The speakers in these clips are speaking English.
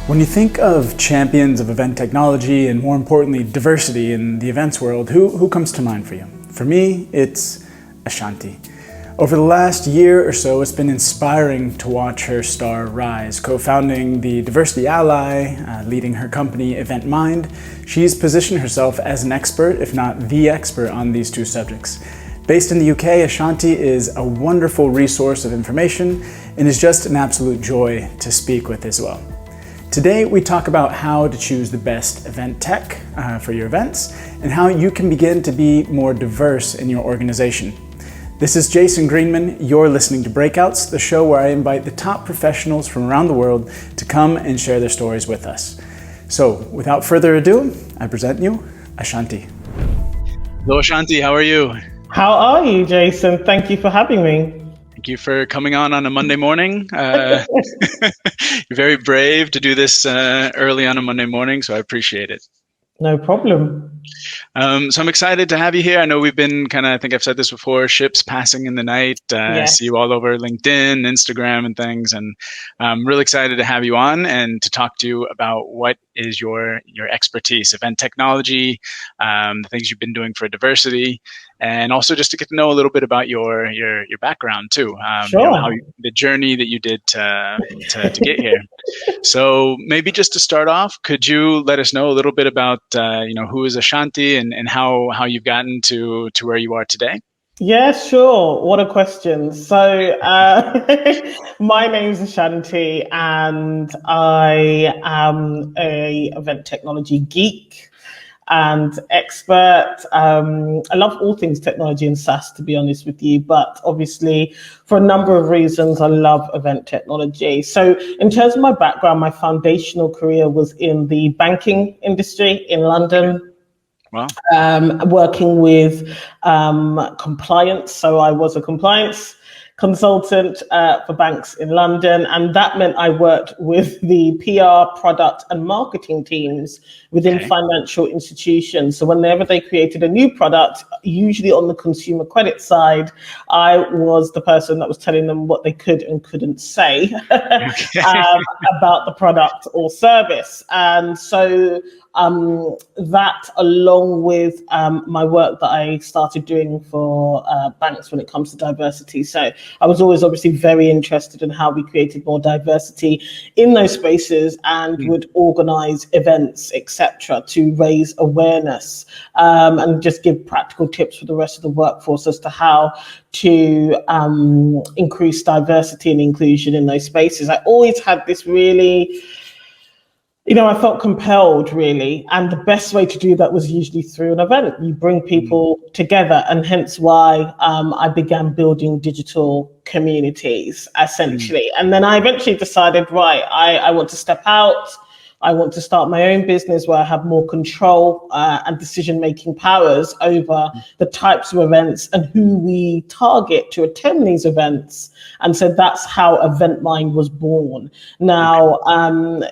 When you think of champions of event technology and more importantly diversity in the events world, who comes to mind for you? For me, it's Ashanti. Over the last year or so, it's been inspiring to watch her star rise. Co-founding the Diversity Ally, leading her company Event Mind, she's positioned herself as an expert, if not the expert, on these two subjects. Based in the UK, Ashanti is a wonderful resource of information and is just an absolute joy to speak with as well. Today, we talk about how to choose the best event tech for your events and how you can begin to be more diverse in your organization. This is Jason Greenman. You're listening to Breakouts, the show where I invite the top professionals from around the world to come and share their stories with us. So, without further ado, I present you Ashanti. Hello, Ashanti. How are you? How are you, Jason? Thank you for having me. Thank you for coming on a Monday morning. You're very brave to do this early on a Monday morning, so I appreciate it. No problem. So I'm excited to have you here. I know we've been I think I've said this before, ships passing in the night. I see you all over LinkedIn, Instagram and things. And I'm really excited to have you on and to talk to you about what is your expertise, event technology, the things you've been doing for diversity, and also just to get to know a little bit about your background too. Sure. The journey that you did to get here. So maybe just to start off, could you let us know a little bit about who is Ashanti and how you've gotten to where you are today? Yeah, sure. What a question. So my name is Ashanti and I am a event technology geek and expert. I love all things technology and SaaS, to be honest with you, but obviously for a number of reasons, I love event technology. So in terms of my background, my foundational career was in the banking industry in London. Wow. Working with compliance. So I was a compliance consultant for banks in London, and that meant I worked with the PR, product, and marketing teams within financial institutions. So whenever they created a new product, usually on the consumer credit side, I was the person that was telling them what they could and couldn't say about the product or service. And so that, along with my work that I started doing for banks when it comes to diversity. So I was always obviously very interested in how we created more diversity in those spaces and would organize events, etc., to raise awareness and just give practical tips for the rest of the workforce as to how to increase diversity and inclusion in those spaces. I always had this really, I felt compelled, really. And the best way to do that was usually through an event. You bring people together, and hence why I began building digital communities, essentially. And then I eventually decided, right, I want to step out. I want to start my own business where I have more control and decision-making powers over the types of events and who we target to attend these events. And so that's how Event Mind was born. Now,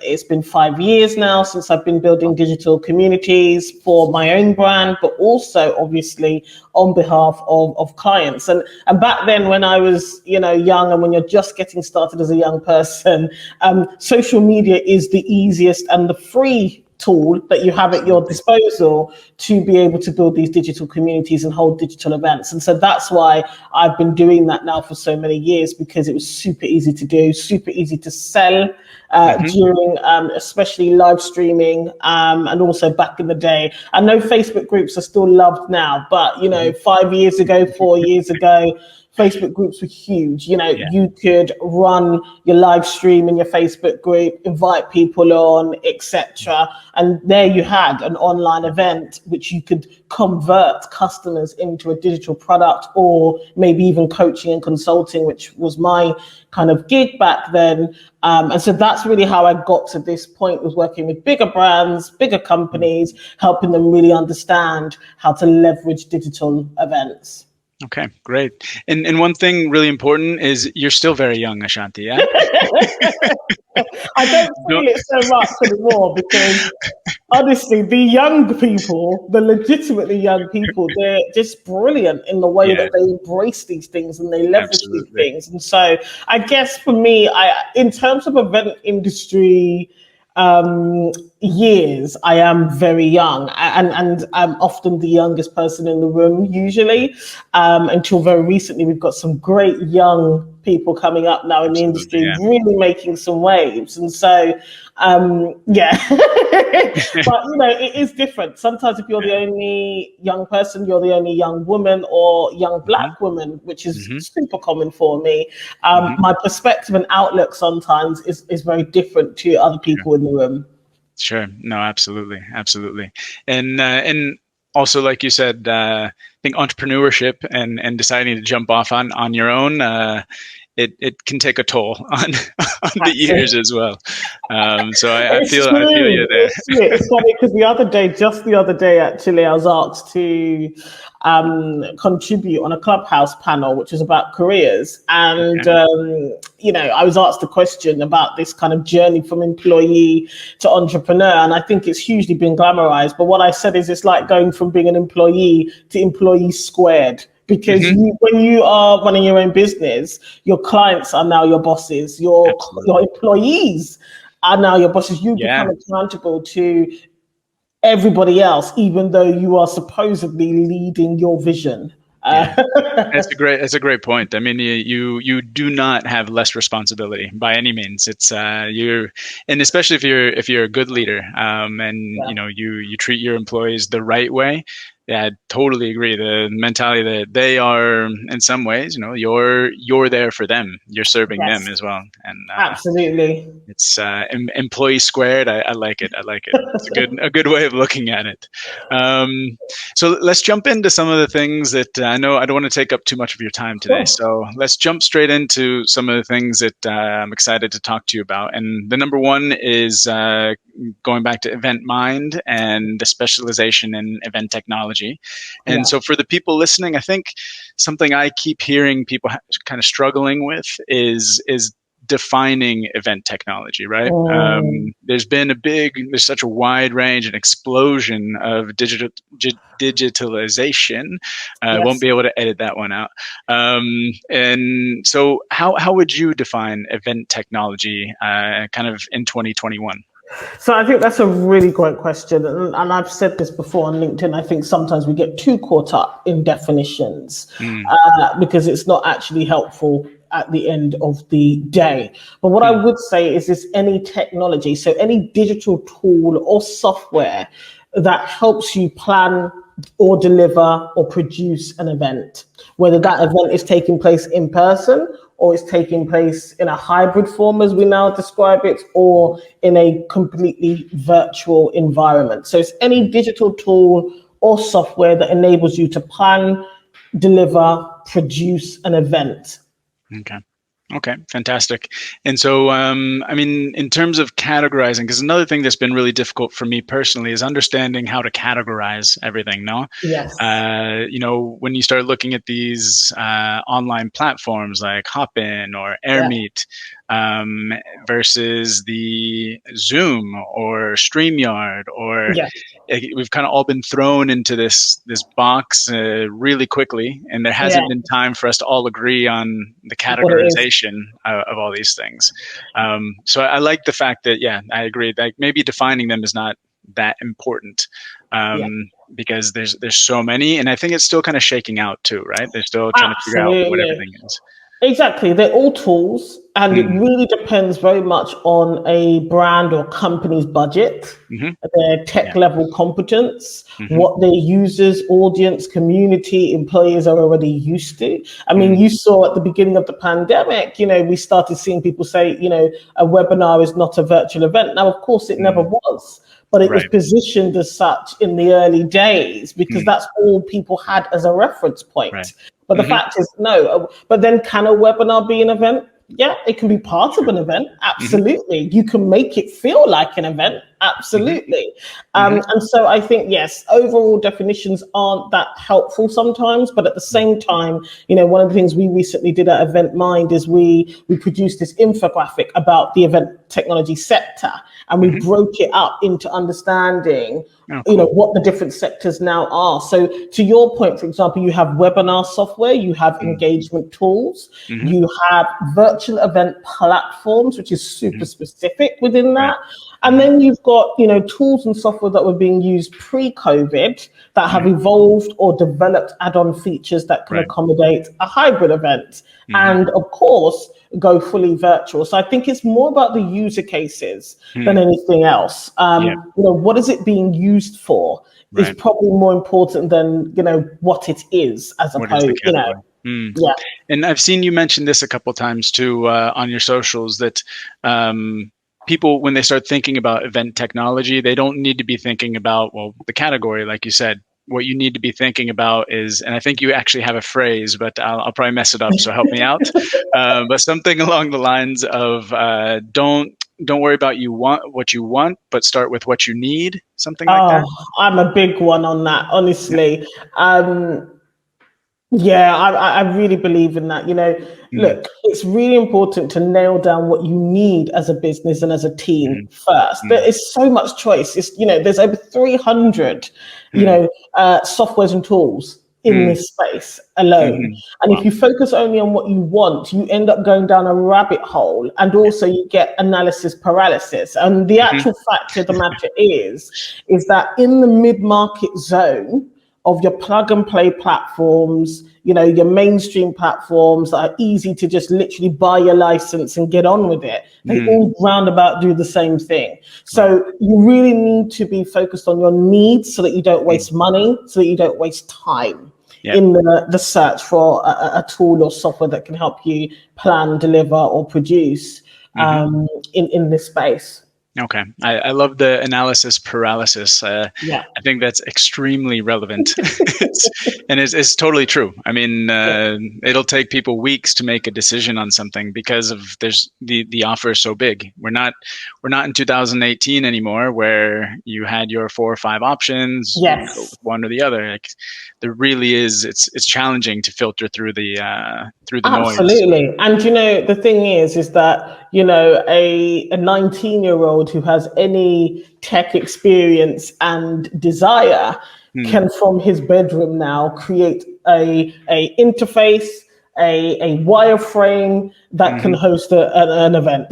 it's been 5 years now since I've been building digital communities for my own brand, but also obviously on behalf of clients. And back then when I was, young, and when you're just getting started as a young person, social media is the easiest and the free tool that you have at your disposal to be able to build these digital communities and hold digital events. And so that's why I've been doing that now for so many years, because it was super easy to do, super easy to sell during especially live streaming, and also back in the day. I know Facebook groups are still loved now, but 5 years ago, 4 years ago, Facebook groups were huge. You could run your live stream in your Facebook group, invite people on, etc. And there you had an online event which you could convert customers into a digital product, or maybe even coaching and consulting, which was my kind of gig back then. And so that's really how I got to this point, was working with bigger brands, bigger companies, helping them really understand how to leverage digital events. Okay, great. And one thing really important is you're still very young, Ashanti, yeah? I don't feel it so much anymore, because honestly, the young people, the legitimately young people, they're just brilliant in the way that they embrace these things and they leverage these things. And so I guess for me, in terms of event industry, years, I am very young, and I'm often the youngest person in the room usually. Until very recently, we've got some great young people coming up now in the industry, really making some waves. And so, yeah, but it is different. Sometimes if you're the only young person, you're the only young woman or young Black woman, which is super common for me. My perspective and outlook sometimes is very different to other people in the room. Sure. No, absolutely. Absolutely. And also, like you said, I think entrepreneurship and deciding to jump off on your own, it can take a toll on the years as well. So I feel you there. It's funny because just the other day, actually, I was asked to contribute on a Clubhouse panel, which is about careers. And, I was asked a question about this kind of journey from employee to entrepreneur. And I think it's hugely been glamorized. But what I said is it's like going from being an employee to employee squared. Because when you are running your own business, your clients are now your bosses, your employees are now your bosses. You become accountable to everybody else, even though you are supposedly leading your vision. That's a great point. I mean, you do not have less responsibility by any means. It's and especially if you're a good leader, you treat your employees the right way. Yeah, I totally agree. The mentality that they are, in some ways, you're there for them. You're serving them as well. And absolutely, it's employee squared. I like it. I like it. It's a good way of looking at it. So let's jump into some of the things that I know I don't want to take up too much of your time today. So let's jump straight into some of the things that I'm excited to talk to you about. And the number one is going back to Event Mind and the specialization in event technology. And so for the people listening, I think something I keep hearing people kind of struggling with is defining event technology, right? There's such a wide range and explosion of digitalization. I won't be able to edit that one out. And so how would you define event technology kind of in 2021? So I think that's a really great question. And I've said this before on LinkedIn. I think sometimes we get too caught up in definitions because it's not actually helpful at the end of the day. But what I would say is any technology, so any digital tool or software that helps you plan or deliver or produce an event, whether that event is taking place in person or it's taking place in a hybrid form, as we now describe it, or in a completely virtual environment. So it's any digital tool or software that enables you to plan, deliver, produce an event. Okay, fantastic. And so, I mean, in terms of categorizing, because another thing that's been really difficult for me personally is understanding how to categorize everything, no? Yes. When you start looking at these online platforms like Hopin or AirMeet versus the Zoom or StreamYard, or we've kind of all been thrown into this box really quickly, and there hasn't been time for us to all agree on the categorization of all these things. So I like the fact that, I agree, like maybe defining them is not that important because there's so many, and I think it's still kind of shaking out too, right? They're still trying to figure out what everything is. Exactly. They're all tools, and it really depends very much on a brand or company's budget, their tech level competence, what their users, audience, community, employees are already used to. I mean, you saw at the beginning of the pandemic, we started seeing people say, a webinar is not a virtual event. Now, of course, it never was. But it was positioned as such in the early days because that's all people had as a reference point. Right. But the fact is, no. But then can a webinar be an event? Yeah, it can be part of an event. Absolutely. You can make it feel like an event. Absolutely. And so I think, yes, overall definitions aren't that helpful sometimes, but at the same time, one of the things we recently did at Event Mind is we produced this infographic about the event technology sector, and we broke it up into understanding what the different sectors now are. So to your point, for example, you have webinar software, you have engagement tools, you have virtual event platforms, which is super specific within that. And then you've got, tools and software that were being used pre-COVID that have evolved or developed add-on features that can accommodate a hybrid event. And of course, go fully virtual. So I think it's more about the user cases than anything else. What is it being used for is probably more important than, what it is as opposed, Yeah. And I've seen you mention this a couple of times too on your socials that people, when they start thinking about event technology, they don't need to be thinking about, the category, like you said. What you need to be thinking about is, and I think you actually have a phrase, but I'll probably mess it up, so help me out. But something along the lines of don't worry about what you want, but start with what you need. Something like that. I'm a big one on that, honestly. I really believe in that. Look, it's really important to nail down what you need as a business and as a team first. There is so much choice. There's over 300, softwares and tools in this space alone. And if you focus only on what you want, you end up going down a rabbit hole, and also you get analysis paralysis. And the actual fact of the matter is that in the mid-market zone of your plug and play platforms, your mainstream platforms that are easy to just literally buy your license and get on with it, they all roundabout do the same thing. So you really need to be focused on your needs so that you don't waste money, so that you don't waste time in the search for a tool or software that can help you plan, deliver, or produce in this space. Okay. I love the analysis paralysis. I think that's extremely relevant. It's totally true. I mean, it'll take people weeks to make a decision on something because of the offer is so big. We're not in 2018 anymore where you had your 4 or 5 options, go with one or the other. Like, there really is, it's challenging to filter through the noise. Absolutely. And the thing is that, a 19-year-old who has any tech experience and desire can, from his bedroom now, create a interface, a wireframe that can host an event.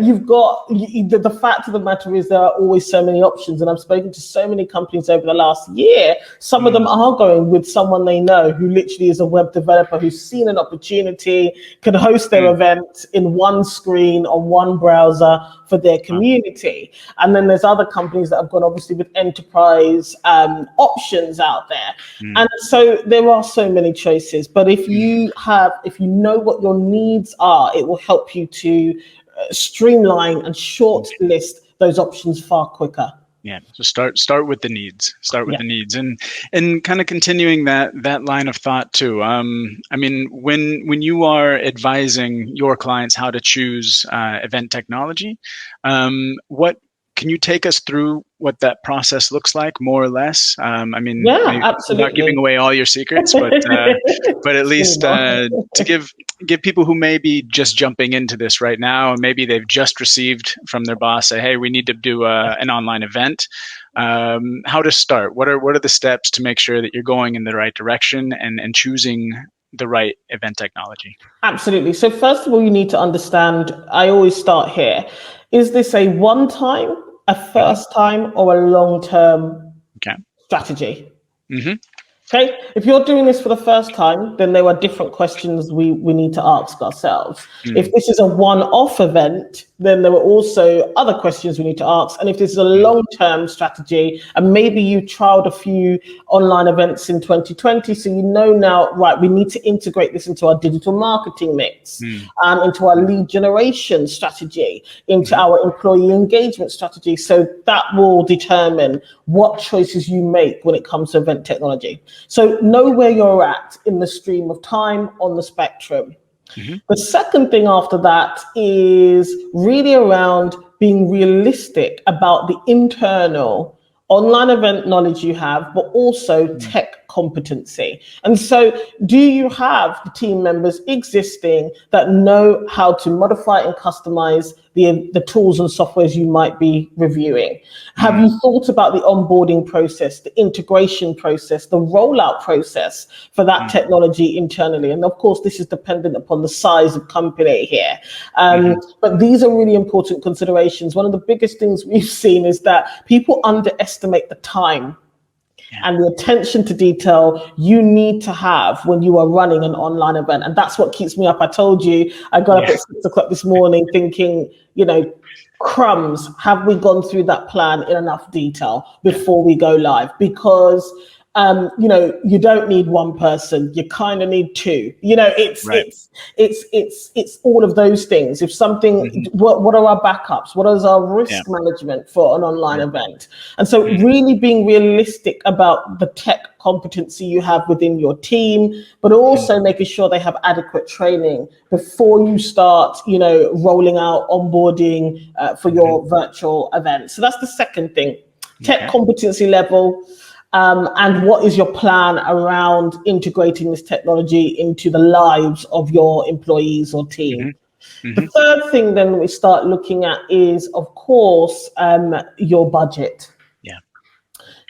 You've got the fact of the matter is there are always so many options, and I've spoken to so many companies over the last year. Some of them are going with someone they know who literally is a web developer who's seen an opportunity, can host their event in one screen on one browser for their community. And then there's other companies that have gone obviously with enterprise options out there. And so there are so many choices, but if you know what your needs are, it will help you to streamline and short list those options far quicker. Yeah. So start with the needs. Start with the needs, and kind of continuing that line of thought too. I mean, when you are advising your clients how to choose event technology, what can you take us through what that process looks like, more or less? I mean, absolutely. Not giving away all your secrets, but at least to give people who may be just jumping into this right now, and maybe they've just received from their boss, say, hey, we need to do an online event. How to start? What are the steps to make sure that you're going in the right direction and choosing the right event technology? Absolutely. So first of all, you need to understand, I always start here. Is this a one-time, a first time, or a long-term strategy? Okay, if you're doing this for the first time, then there are different questions we need to ask ourselves. If this is a one-off event, then there are also other questions we need to ask. And if this is a long-term strategy, and maybe you trialed a few online events in 2020, so you know now, right, we need to integrate this into our digital marketing mix, into our lead generation strategy, into our employee engagement strategy. So that will determine what choices you make when it comes to event technology. So know where you're at in the stream of time on the spectrum. The second thing after that is really around being realistic about the internal online event knowledge you have, but also tech competency. And so do you have the team members existing that know how to modify and customize the tools and softwares you might be reviewing? Have you thought about the onboarding process, the integration process, the rollout process for that technology internally? And of course, this is dependent upon the size of company here. But these are really important considerations. One of the biggest things we've seen is that people underestimate the time and the attention to detail you need to have when you are running an online event. And that's what keeps me up. I told you, I got up at 6 o'clock this morning thinking, crumbs, have we gone through that plan in enough detail before we go live? Because you don't need one person, you kind of need two. It's all of those things. If something, what are our backups? What is our risk management for an online event? And so really being realistic about the tech competency you have within your team, but also making sure they have adequate training before you start, rolling out onboarding for your virtual event. So that's the second thing, tech competency level. And what is your plan around integrating this technology into the lives of your employees or team? The third thing then we start looking at is, of course, your budget.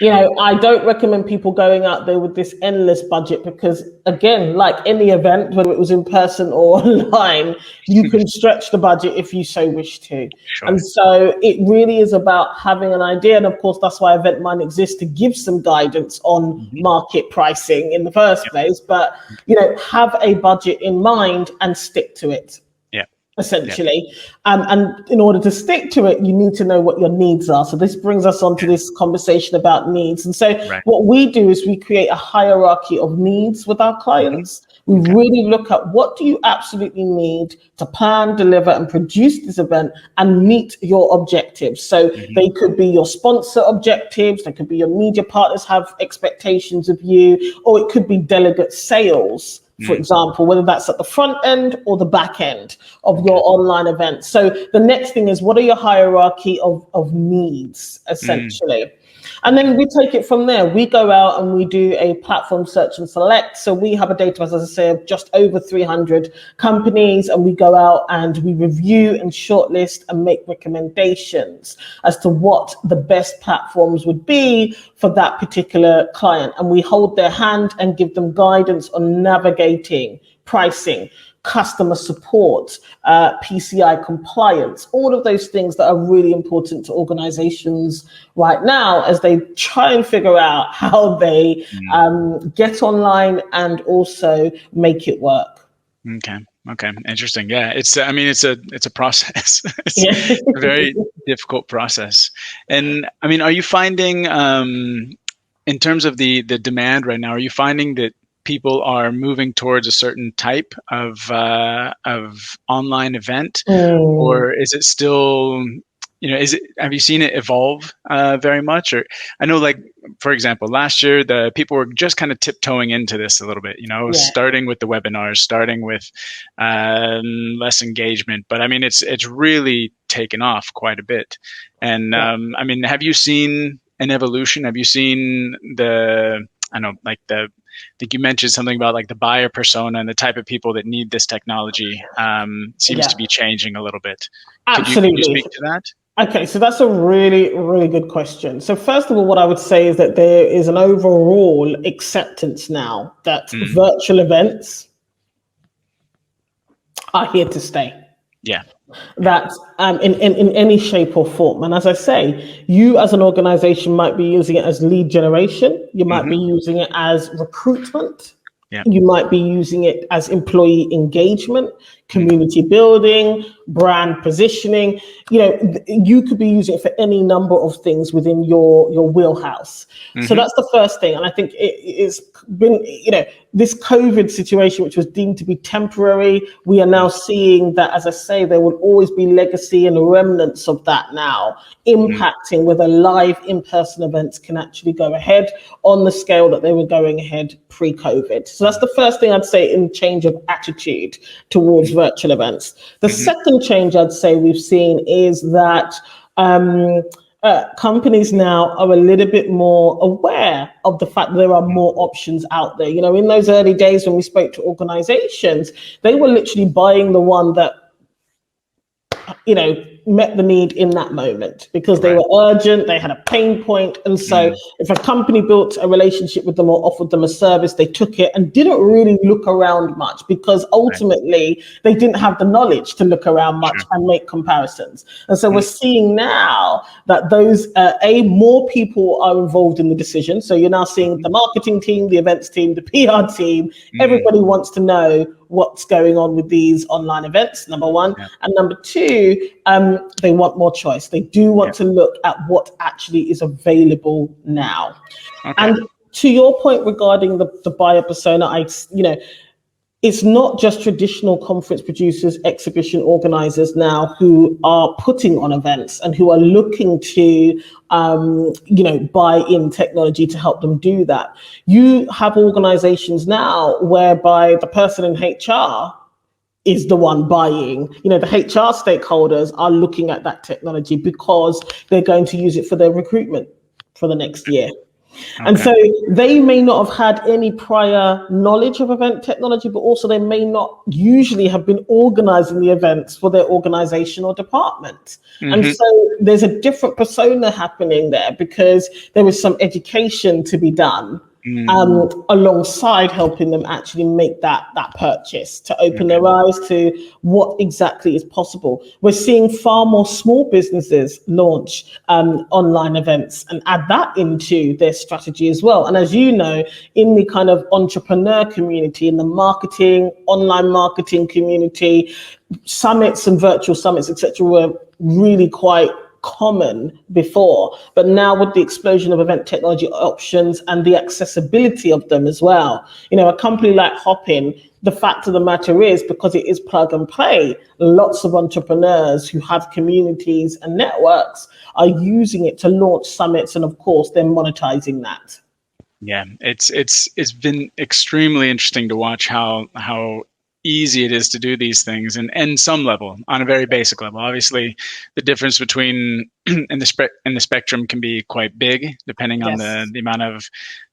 I don't recommend people going out there with this endless budget because, again, like any event, whether it was in person or online, you can stretch the budget if you so wish to. And so it really is about having an idea. And of course, that's why Event Mind exists, to give some guidance on market pricing in the first place. But, have a budget in mind and stick to it. Essentially. And in order to stick to it, you need to know what your needs are. So this brings us on to this conversation about needs. And so what we do is we create a hierarchy of needs with our clients. We really look at what do you absolutely need to plan, deliver, and produce this event and meet your objectives. So they could be your sponsor objectives, they could be your media partners have expectations of you, or it could be delegate sales, for example, whether that's at the front end or the back end of your online event. So the next thing is, what are your hierarchy of needs, essentially? And then we take it from there. We go out and we do a platform search and select. So we have a database, as I say, of just over 300 companies, and we go out and we review and shortlist and make recommendations as to what the best platforms would be for that particular client. And we hold their hand and give them guidance on navigating, pricing, customer support, PCI compliance, all of those things that are really important to organizations right now as they try and figure out how they get online and also make it work. Okay. Interesting. Yeah. It's a process. It's a very difficult process. And are you finding, in terms of the demand right now, are you finding that people are moving towards a certain type of online event, or is it still, have you seen it evolve very much? Or I know, like, for example, last year, the people were just kind of tiptoeing into this a little bit, starting with the webinars, starting with less engagement. But it's really taken off quite a bit. And have you seen an evolution? Have you seen I think you mentioned something about like the buyer persona and the type of people that need this technology seems to be changing a little bit. Absolutely. Could you speak to that? Okay, so that's a really, really good question. So first of all, what I would say is that there is an overall acceptance now that virtual events are here to stay. Yeah. That in any shape or form. And as I say, you as an organization might be using it as lead generation. You might be using it as recruitment. Yeah. You might be using it as employee engagement, community building, brand positioning. You could be using it for any number of things within your wheelhouse. So that's the first thing. And I think it is been, this COVID situation, which was deemed to be temporary, we are now seeing that, as I say, there will always be legacy and remnants of that now impacting whether live in-person events can actually go ahead on the scale that they were going ahead pre-COVID. So that's the first thing I'd say in change of attitude towards virtual events. The second change I'd say we've seen is that companies now are a little bit more aware of the fact that there are more options out there. In those early days when we spoke to organizations, they were literally buying the one that, met the need in that moment because they were urgent, they had a pain point. And so if a company built a relationship with them or offered them a service, they took it and didn't really look around much because ultimately they didn't have the knowledge to look around much and make comparisons. And so we're seeing now that those, more people are involved in the decision. So you're now seeing the marketing team, the events team, the PR team, everybody wants to know what's going on with these online events, number one. And number two, they want more choice. They do want to look at what actually is available now. And to your point regarding the buyer persona, it's not just traditional conference producers, exhibition organizers now who are putting on events and who are looking to, buy in technology to help them do that. You have organizations now whereby the person in HR is the one buying. The HR stakeholders are looking at that technology because they're going to use it for their recruitment for the next year. And so they may not have had any prior knowledge of event technology, but also they may not usually have been organizing the events for their organization or department. And so there's a different persona happening there because there is some education to be done alongside helping them actually make that purchase, to open their eyes to what exactly is possible. We're seeing far more small businesses launch online events and add that into their strategy as well. And as you know, in the kind of entrepreneur community, in the marketing, online marketing community, summits and virtual summits, etc., were really quite common before, but now with the explosion of event technology options and the accessibility of them as well, a company like Hopin, the fact of the matter is, because it is plug and play, lots of entrepreneurs who have communities and networks are using it to launch summits, and of course they're monetizing that. Yeah, it's been extremely interesting to watch how easy it is to do these things, and some level, on a very basic level. Obviously, the difference between in the spectrum can be quite big, depending on the amount of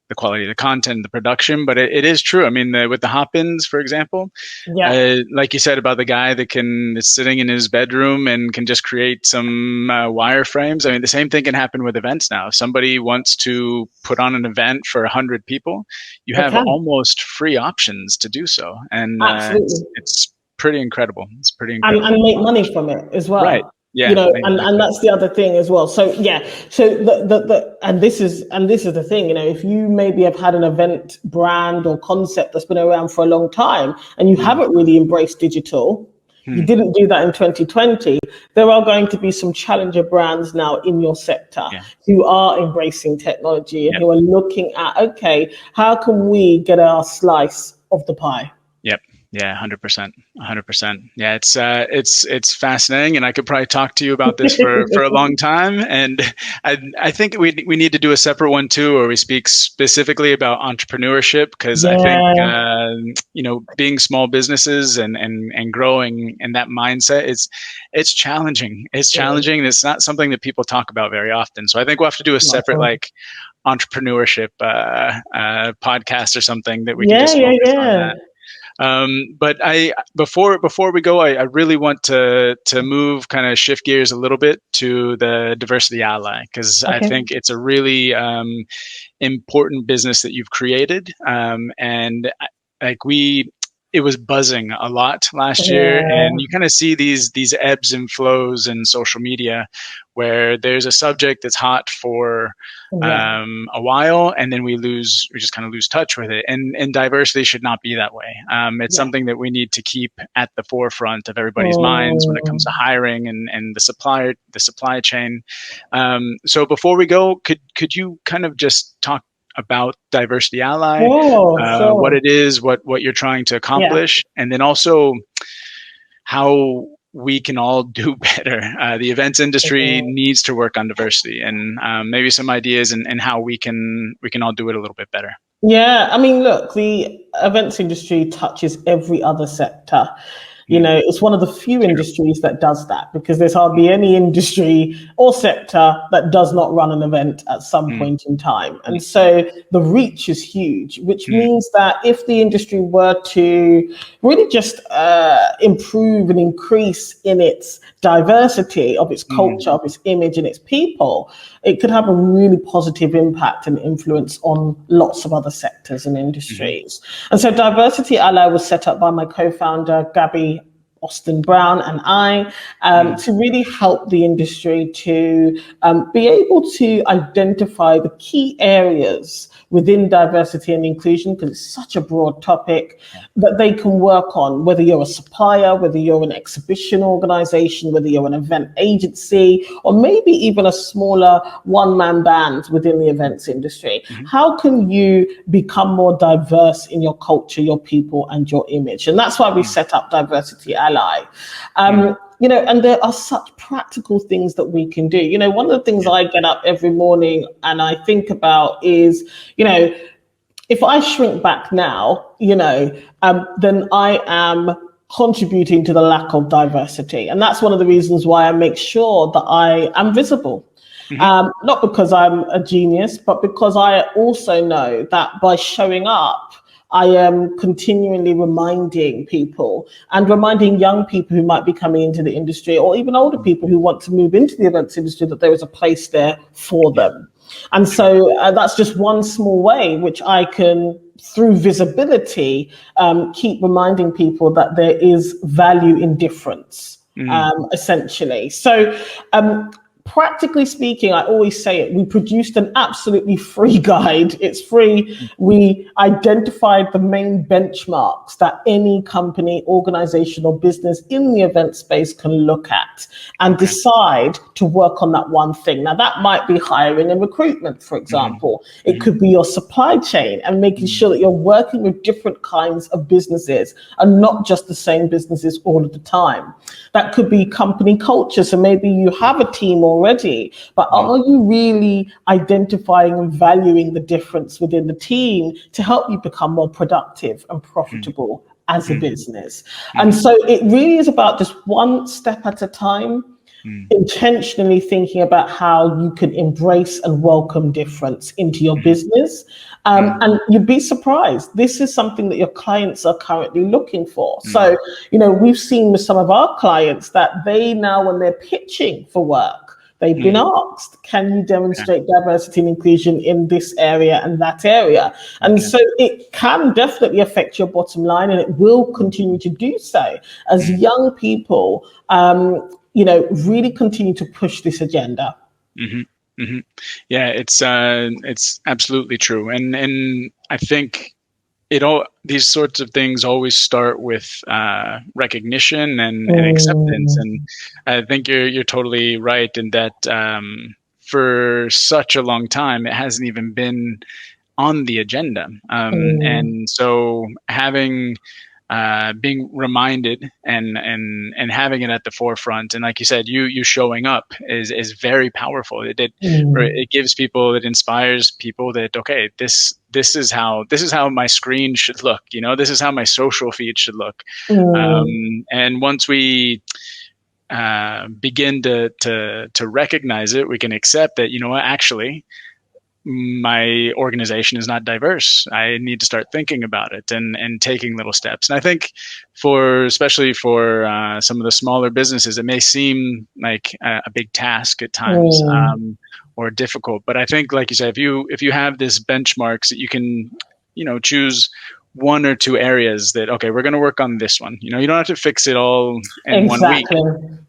the quality of the content, the production. But it is true. I mean, with the hop-ins, for example, like you said about the guy that's sitting in his bedroom and can just create some wireframes. I mean, the same thing can happen with events now. If somebody wants to put on an event for 100 people, you have almost free options to do so. And it's pretty incredible. It's pretty incredible. And make money from it as well. Right. Yeah, and that's the other thing as well. So and this is the thing, if you maybe have had an event brand or concept that's been around for a long time and you haven't really embraced digital, you didn't do that in 2020, there are going to be some challenger brands now in your sector who are embracing technology and who are looking at, okay, how can we get our slice of the pie? Yep. Yeah, 100%. Yeah, it's fascinating, and I could probably talk to you about this for a long time. And I think we need to do a separate one too, where we speak specifically about entrepreneurship, because I think being small businesses and growing in that mindset, it's challenging. It's challenging, and it's not something that people talk about very often. So I think we'll have to do a separate entrepreneurship podcast or something that we can just focus on that. But before we go, I really want to move, kind of shift gears a little bit to the Diversity Ally, because I think it's a really important business that you've created, and it was buzzing a lot last year, and you kind of see these ebbs and flows in social media, where there's a subject that's hot for a while, and then we just kind of lose touch with it. And diversity should not be that way. It's something that we need to keep at the forefront of everybody's minds when it comes to hiring and the supply chain. So before we go, could you kind of just talk about Diversity Ally, Sure. what it is, what you're trying to accomplish, and then also how we can all do better. The events industry needs to work on diversity, and maybe some ideas and how we can all do it a little bit better. Yeah, I mean, look, the events industry touches every other sector. You know, it's one of the few industries that does that, because there's hardly any industry or sector that does not run an event at some point in time. And so the reach is huge, which means that if the industry were to really just improve and increase in its diversity, of its culture, of its image and its people, it could have a really positive impact and influence on lots of other sectors and industries. And so Diversity Ally was set up by my co-founder, Gabby Austin Brown, and I, to really help the industry to be able to identify the key areas within diversity and inclusion, because it's such a broad topic, that they can work on, whether you're a supplier, whether you're an exhibition organization, whether you're an event agency, or maybe even a smaller one-man band within the events industry. How can you become more diverse in your culture, your people, and your image? And that's why we set up Diversity Ally. You know, and there are such practical things that we can do. You know, one of the things I get up every morning and I think about is, you know, if I shrink back now, you know, then I am contributing to the lack of diversity. And that's one of the reasons why I make sure that I am visible. Not because I'm a genius, but because I also know that by showing up, I am continually reminding people, and reminding young people who might be coming into the industry, or even older people who want to move into the events industry, that there is a place there for them. And so that's just one small way which I can, through visibility, keep reminding people that there is value in difference, essentially. So practically speaking, I always say it, we produced an absolutely free guide. It's free. We identified the main benchmarks that any company, organization, or business in the event space can look at and decide to work on that one thing. Now, that might be hiring and recruitment, for example. It could be your supply chain and making sure that you're working with different kinds of businesses and not just the same businesses all of the time. That could be company culture. So maybe you have a team already, but are you really identifying and valuing the difference within the team to help you become more productive and profitable as a business? And so it really is about just one step at a time, intentionally thinking about how you can embrace and welcome difference into your business. And you'd be surprised. This is something that your clients are currently looking for. So, you know, we've seen with some of our clients that they now, when they're pitching for work, they've been asked, can you demonstrate diversity and inclusion in this area and that area? And so it can definitely affect your bottom line, and it will continue to do so as young people, you know, really continue to push this agenda. Yeah, it's absolutely true. And I think these sorts of things always start with recognition and acceptance. And I think you're totally right in that for such a long time, it hasn't even been on the agenda. And so being reminded and having it at the forefront, and like you said, you showing up is very powerful. It gives people, it inspires people that, okay, this is how my screen should look. You know, this is how my social feed should look. And once we begin to recognize it, we can accept that, you know what, actually, my organization is not diverse. I need to start thinking about it and taking little steps. And I think especially for some of the smaller businesses, it may seem like a big task at times or difficult. But I think, like you said, if you have this benchmarks that you can, you know, choose one or two areas that, okay, we're going to work on this one. You know, you don't have to fix it all in 1 week.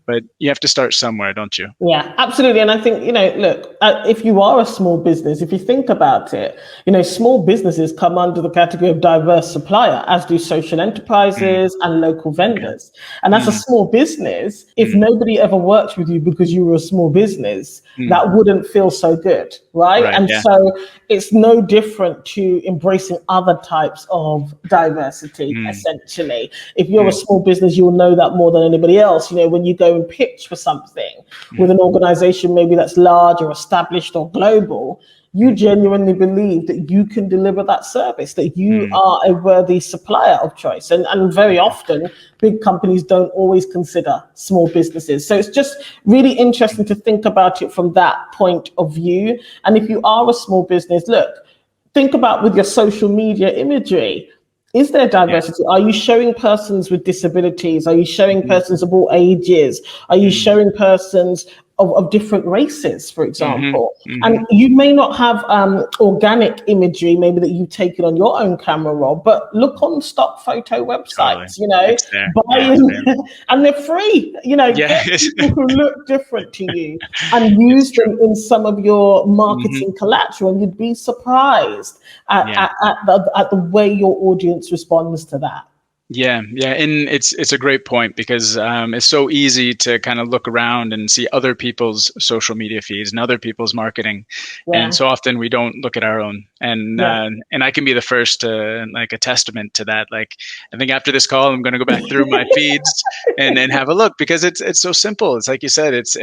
but you have to start somewhere, don't you? Yeah, absolutely. And I think, look, if you are a small business, if you think about it, small businesses come under the category of diverse supplier, as do social enterprises and local vendors. And as a small business, if nobody ever worked with you because you were a small business, that wouldn't feel so good, right? And so it's no different to embracing other types of diversity, essentially. If you're a small business, you'll know that more than anybody else. When you go and pitch for something with an organization maybe that's large or established or global, you genuinely believe that you can deliver that service, that you are a worthy supplier of choice. And very often, big companies don't always consider small businesses. So it's just really interesting to think about it from that point of view. And if you are a small business, look, think about with your social media imagery. Is there diversity? Are you showing persons with disabilities? Are you showing persons of all ages? Are you showing persons of different races, for example? And you may not have organic imagery, maybe that you've taken on your own camera roll, but look on stock photo websites, buy in, and they're free, get people who look different to you and use them in some of your marketing collateral, and you'd be surprised at the way your audience responds to that. Yeah, and it's a great point because it's so easy to kind of look around and see other people's social media feeds and other people's marketing, and so often we don't look at our own. And I can be the first to like a testament to that. Like I think after this call, I'm going to go back through my feeds and have a look because it's so simple. It's like you said, it's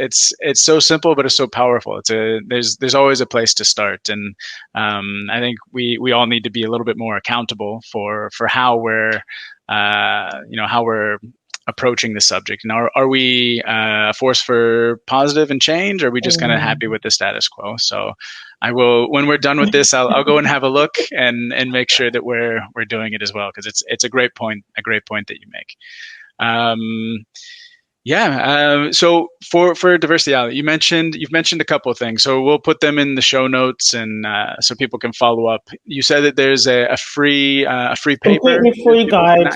so simple, but it's so powerful. There's always a place to start, and I think we all need to be a little bit more accountable for how we're how we're approaching the subject. And are we a force for positive and change, or are we just kind of happy with the status quo? So I will, when we're done with this, I'll go and have a look and make sure that we're doing it as well, because it's a great point that you make. So for diversity, you've mentioned a couple of things. So we'll put them in the show notes, and so people can follow up. You said that there's a free paper, completely free guide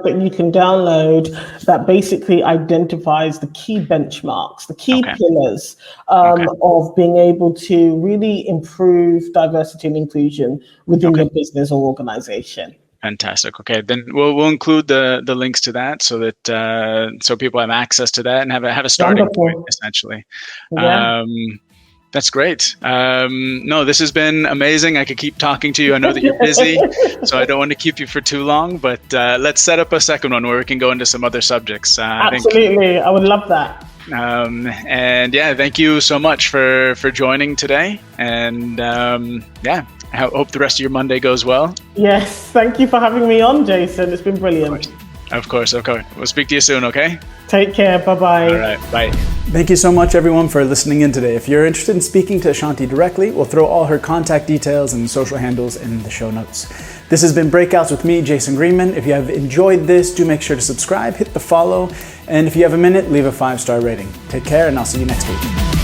that you can download that basically identifies the key benchmarks, the key pillars of being able to really improve diversity and inclusion within your business or organization. Fantastic. Okay, then we'll include the links to that so that so people have access to that and have a starting point essentially. Yeah. That's great. No, this has been amazing. I could keep talking to you. I know that you're busy, so I don't want to keep you for too long. But let's set up a second one where we can go into some other subjects. Absolutely, I would love that. And thank you so much for joining today. And I hope the rest of your Monday goes well. Yes, thank you for having me on, Jason. It's been brilliant. Of course. We'll speak to you soon, okay? Take care. Bye-bye. All right, bye. Thank you so much, everyone, for listening in today. If you're interested in speaking to Ashanti directly, we'll throw all her contact details and social handles in the show notes. This has been Breakouts with me, Jason Greenman. If you have enjoyed this, do make sure to subscribe, hit the follow, and if you have a minute, leave a 5-star rating. Take care, and I'll see you next week.